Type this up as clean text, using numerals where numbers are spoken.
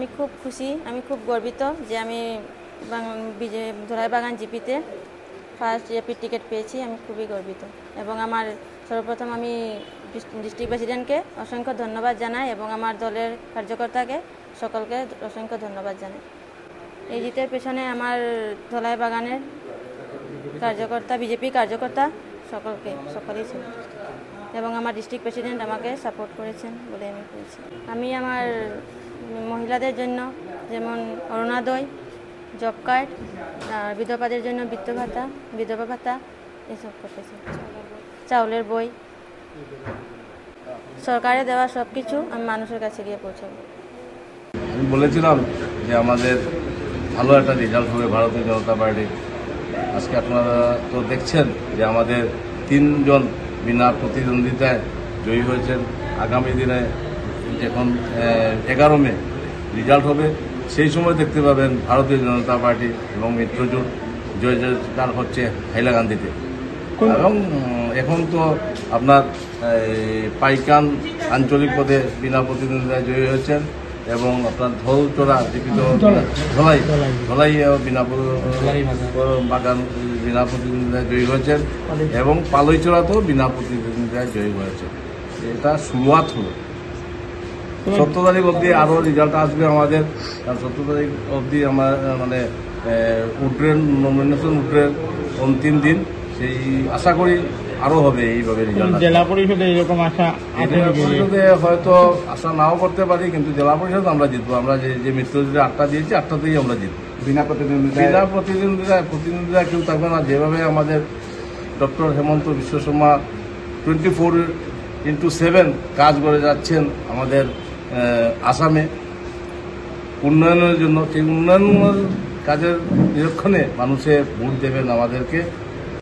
আমি খুব খুশি, আমি খুব গর্বিত যে আমি ধলাইবাগান জিপিতে ফার্স্ট জিপি টিকিট পেয়েছি। আমি খুবই গর্বিত এবং আমার সর্বপ্রথম আমি ডিস্ট্রিক্ট প্রেসিডেন্টকে অসংখ্য ধন্যবাদ জানাই এবং আমার দলের কার্যকর্তাকে সকলকে অসংখ্য ধন্যবাদ জানাই। এই জিতের পেছনে আমার ধলাইবাগানের কার্যকর্তা, বিজেপি কার্যকর্তা সকলেই ছিল এবং আমার ডিস্ট্রিক্ট প্রেসিডেন্ট আমাকে সাপোর্ট করেছেন বলে আমি বলছি। আমি আমার মহিলাদের জন্য যেমন অরুণোদয়, জব কার্ড, আর বিধবাদের জন্য বিধবা ভাতা এসব করতেছি। চাউলের বই, সরকারে দেওয়া সব কিছু আমি মানুষের কাছে গিয়ে পৌঁছাবো। আমি বলেছিলাম যে আমাদের ভালো একটা রেজাল্ট হবে ভারতীয় জনতা পার্টি। আজকে আপনারা তো দেখছেন যে আমাদের 3 জন বিনা প্রতিদ্বন্দ্বিতায় জয়ী হয়েছেন। আগামী দিনে যখন 11 মে রেজাল্ট হবে সেই সময় দেখতে পাবেন ভারতীয় জনতা পার্টি এবং মিত্রজোট জয়জয়কার হচ্ছে হাইলাকান্দিতে। এবং এখন তো আপনার পাইকান আঞ্চলিক পদে বিনা প্রতিদ্বন্দ্বিতায় জয়ী হয়েছেন এবং আপনার ধলচড়া ধলাই বাগান বিনা প্রতিদ্বন্দ্বিতায় জয়ী হয়েছেন এবং পালইচড়াতেও বিনা প্রতিদ্বন্দ্বিতায় জয়ী হয়েছেন। এটা শুরুয়াত হলো। 17 তারিখ অবধি আরও রেজাল্ট আসবে আমাদের। 17 তারিখ অবধি আমার মানে নমিনেশন উঠ্রের অন্তিম দিন। সেই আশা করি আরও হবে এইভাবে রেজাল্ট। জেলা পরিষদে এরকম আশা পরিষদে হয়তো আশা নাও করতে পারি, কিন্তু জেলা পরিষদ আমরা জিতবো। আমরা যে মিত্রজোটে 8টা দিয়েছি 8টাতেই আমরা জিতবো। বিনা প্রতিদ্বন্দ্বিতা কেউ থাকবে না। যেভাবে আমাদের ডক্টর হেমন্ত বিশ্ব শর্মা 24x7 কাজ করে যাচ্ছেন আমাদের আসামে উন্নয়নের জন্য, সেই উন্নয়ন কাজের নিরীক্ষণে মানুষে ভোট দেবেন আমাদেরকে।